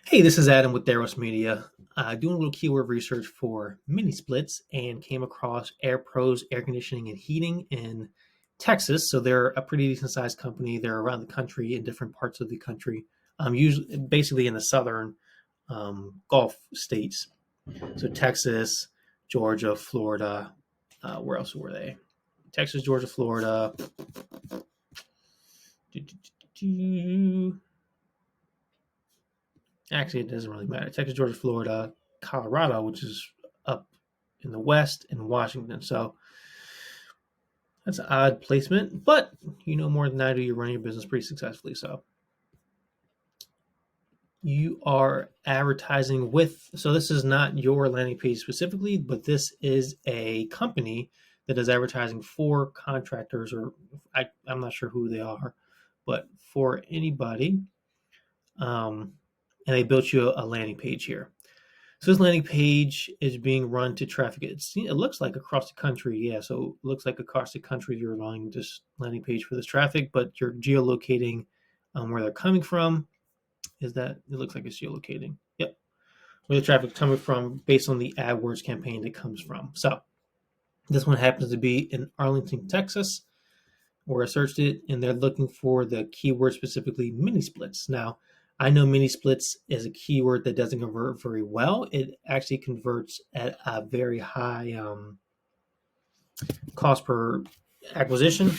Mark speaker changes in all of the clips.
Speaker 1: Hey, this is Adam with ROAS Media. Doing a little keyword research for mini splits and came across Air Pros Air Conditioning and Heating in Texas. So they're a pretty decent sized company. They're around the country in different parts of the country, usually basically in the southern Gulf states. So Texas, Georgia, Florida. Where else were they? Texas, Georgia, Florida. Actually, it doesn't really matter. Texas, Georgia, Florida, Colorado, which is up in the west, and Washington. So that's an odd placement, but you know more than I do. You're running your business pretty successfully. So you are advertising with, so this is not your landing page specifically, but this is a company that is advertising for contractors, or I'm not sure who they are, but for anybody. And they built you a landing page here. So this landing page is being run to traffic. It looks like across the country, yeah. So it looks like across the country you're running this landing page for this traffic, but you're geolocating where they're coming from. Is that it looks like it's geolocating? Yep, where the traffic's coming from based on the AdWords campaign it comes from. So this one happens to be in Arlington, Texas, where I searched it, and they're looking for the keyword specifically mini splits. Now, I know mini splits is a keyword that doesn't convert very well. It actually converts at a very high cost per acquisition,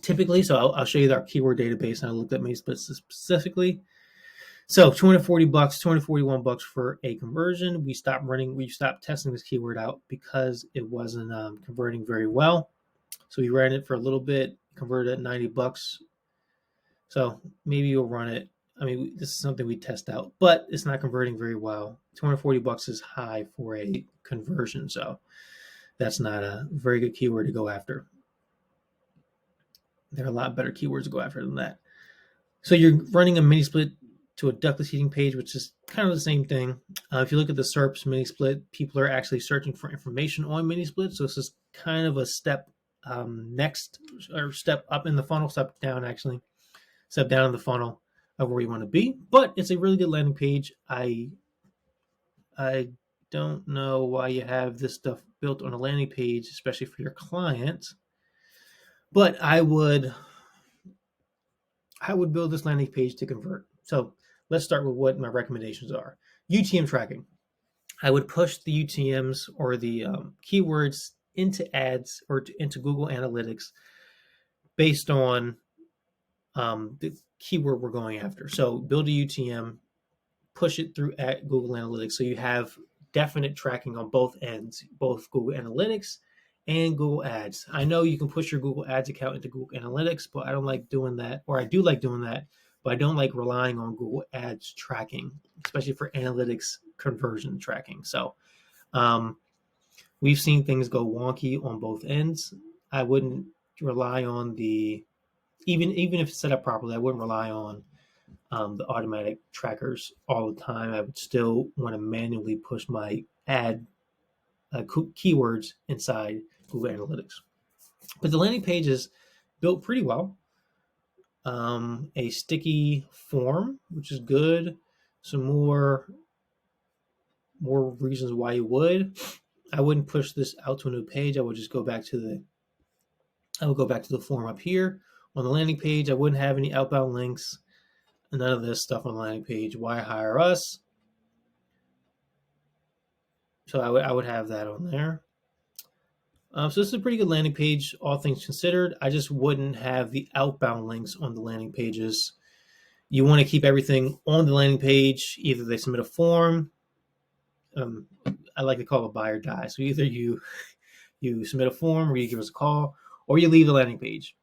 Speaker 1: typically. So I'll show you our keyword database, and I looked at mini splits specifically. So $240, $241 for a conversion. We stopped testing this keyword out because it wasn't converting very well. So we ran it for a little bit, converted at $90. So maybe you'll run it. I mean, this is something we test out, but it's not converting very well. $240 is high for a conversion, so that's not a very good keyword to go after. There are a lot better keywords to go after than that. So you're running a mini split to a ductless heating page, which is kind of the same thing. If you look at the SERPs mini split, people are actually searching for information on mini split. So this is kind of a step next, or step up in the funnel, step down actually, step down in the funnel of where you want to be. But it's a really good landing page. I don't know why you have this stuff built on a landing page, especially for your clients. But I would build this landing page to convert. So let's start with what my recommendations are. UTM tracking. I would push the UTMs or the keywords into ads or into Google Analytics based on the keyword we're going after. So build a UTM, push it through at Google Analytics so you have definite tracking on both ends, both Google Analytics and Google Ads. I know you can push your Google Ads account into Google Analytics, but I don't like doing that, or I do like doing that, but I don't like relying on Google Ads tracking, especially for analytics conversion tracking. So we've seen things go wonky on both ends. I wouldn't rely on even if it's set up properly, I wouldn't rely on the automatic trackers all the time. I would still want to manually push my ad keywords inside Google Analytics. But the landing page is built pretty well. A sticky form, which is good. Some more reasons why you would. I wouldn't push this out to a new page. I would just go back to the form up here on the landing page. I wouldn't have any outbound links. None of this stuff on the landing page. Why hire us? So I would have that on there. So this is a pretty good landing page, all things considered. I just wouldn't have the outbound links on the landing pages. You want to keep everything on the landing page. Either they submit a form. I like to call it buy or die. So either you submit a form or you give us a call, or you leave the landing page.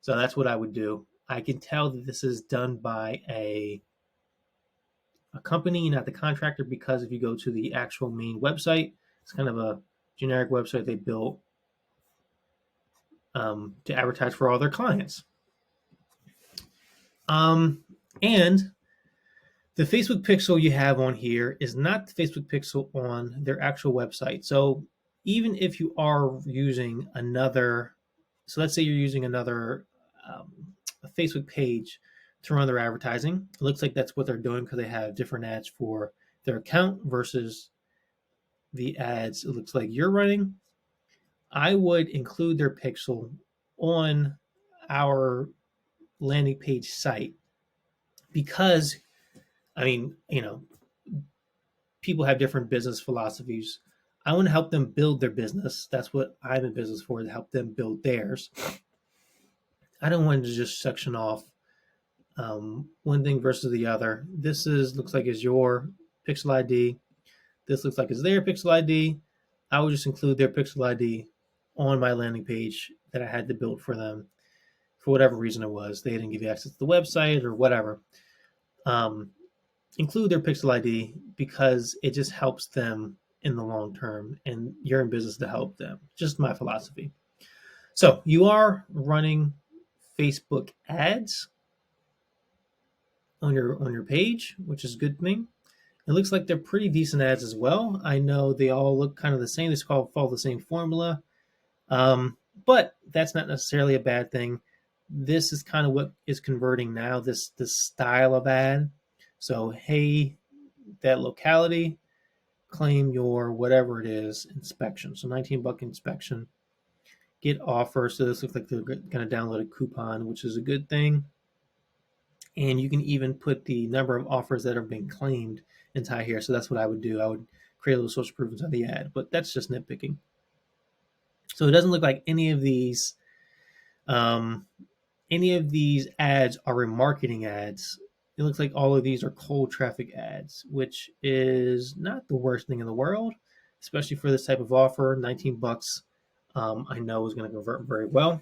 Speaker 1: So that's what I would do. I can tell that this is done by a company, not the contractor, because if you go to the actual main website, it's kind of a generic website they built to advertise for all their clients. And the Facebook pixel you have on here is not the Facebook pixel on their actual website. So even if you are using another, so let's say you're using another a Facebook page to run their advertising. It looks like that's what they're doing because they have different ads for their account versus the ads it looks like you're running. I would include their pixel on our landing page site because, I mean, people have different business philosophies. I want to help them build their business. That's what I'm in business for, to help them build theirs. I don't want to just section off one thing versus the other. This looks like is your pixel ID. This looks like is their pixel ID. I would just include their pixel ID on my landing page that I had to build for them for whatever reason it was. They didn't give you access to the website or whatever. Include their pixel ID because it just helps them in the long term, and you're in business to help them. Just my philosophy. So you are running Facebook ads on your page, which is a good thing. It looks like they're pretty decent ads as well. I know they all look kind of the same. They follow the same formula, but that's not necessarily a bad thing. This is kind of what is converting now. This style of ad. So hey, that locality, claim your whatever it is inspection. So $19 inspection. Get offer. So this looks like they're going to download a coupon, which is a good thing. And you can even put the number of offers that are being claimed inside here. So that's what I would do. I would create a little social proof inside the ad, but that's just nitpicking. So it doesn't look like any of these ads are remarketing ads. It looks like all of these are cold traffic ads, which is not the worst thing in the world, especially for this type of offer. $19, I know is going to convert very well.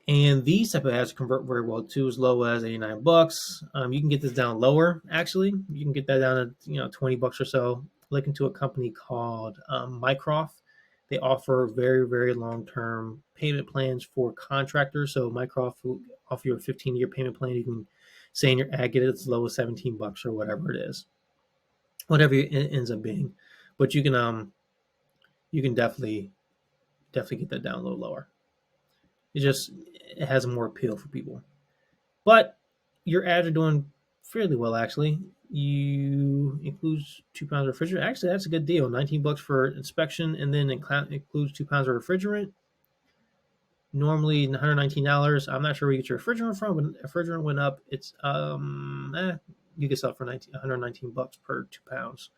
Speaker 1: And these type of ads convert very well too, as low as $89. You can get this down lower. Actually, you can get that down to $20 or so. Look into a company called Mycroft. They offer very, very long-term payment plans for contractors. So Mycroft will offer you a 15-year payment plan. You can say in your ad, get it as low as $17 or whatever it is, whatever it ends up being. But you can definitely get that down a little lower. It has more appeal for people. But your ads are doing fairly well, actually. You includes 2 pounds of refrigerant. Actually, that's a good deal. $19 for inspection, and then includes 2 pounds of refrigerant. Normally $119. I'm not sure where you get your refrigerant from, but refrigerant went up. It's you can sell it for $119 per 2 pounds.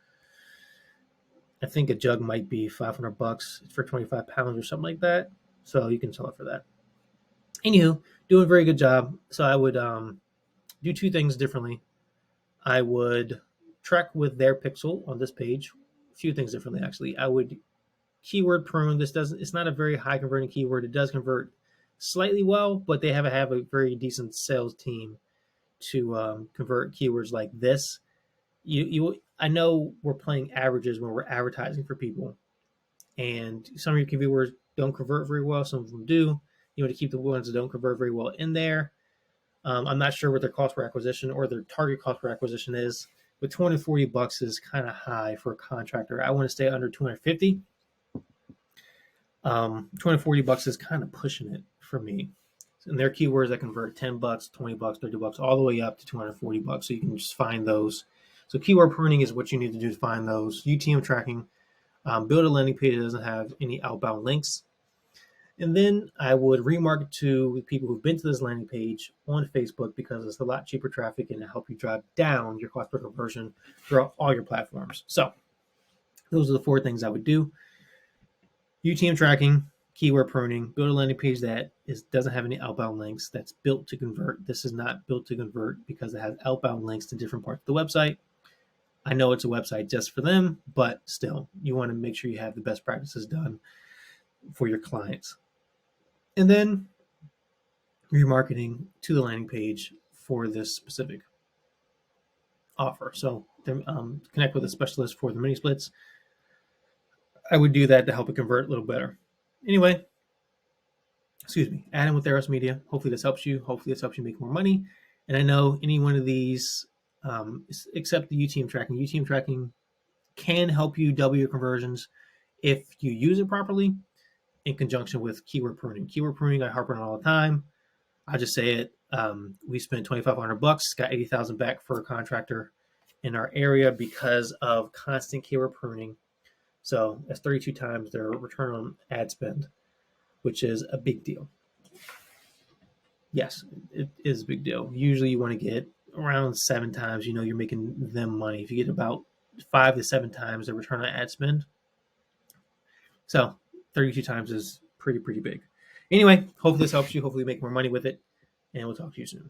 Speaker 1: I think a jug might be $500 for 25 pounds or something like that. So you can sell it for that. Anywho, doing a very good job. So I would do two things differently. I would track with their pixel on this page. A few things differently, actually. I would keyword prune. It's not a very high converting keyword. It does convert slightly well, but they have a very decent sales team to convert keywords like this. I know we're playing averages when we're advertising for people, and some of your keywords don't convert very well. Some of them do. You want to keep the ones that don't convert very well in there. I'm not sure what their cost per acquisition or their target cost per acquisition is, but $240 is kind of high for a contractor. I want to stay under $250. $240 is kind of pushing it for me. And there are keywords that convert $10, $20, $30, all the way up to $240. So you can just find those. So keyword pruning is what you need to do to find those. UTM tracking. Build a landing page that doesn't have any outbound links. And then I would remarket to people who've been to this landing page on Facebook because it's a lot cheaper traffic and it'll help you drive down your cost per conversion throughout all your platforms. So those are the 4 things I would do. UTM tracking, keyword pruning, build a landing page that doesn't have any outbound links, that's built to convert. This is not built to convert because it has outbound links to different parts of the website. I know it's a website just for them, but still, you want to make sure you have the best practices done for your clients. And then remarketing to the landing page for this specific offer. So connect with a specialist for the mini splits. I would do that to help it convert a little better. Anyway, add in with ROAS Media. Hopefully this helps you. Hopefully this helps you make more money. And I know any one of these, except the UTM tracking can help you double your conversions if you use it properly in conjunction with keyword pruning. Keyword pruning, I harp on all the time. I just say it. We spent $2,500, got 80,000 back for a contractor in our area because of constant keyword pruning. So that's 32 times their return on ad spend, which is a big deal. Yes, it is a big deal. Usually you want to get around 7 times, you're making them money. If you get about 5 to 7 times the return on ad spend. So 32 times is pretty big. Anyway, hopefully this helps you. Hopefully you make more money with it. And we'll talk to you soon.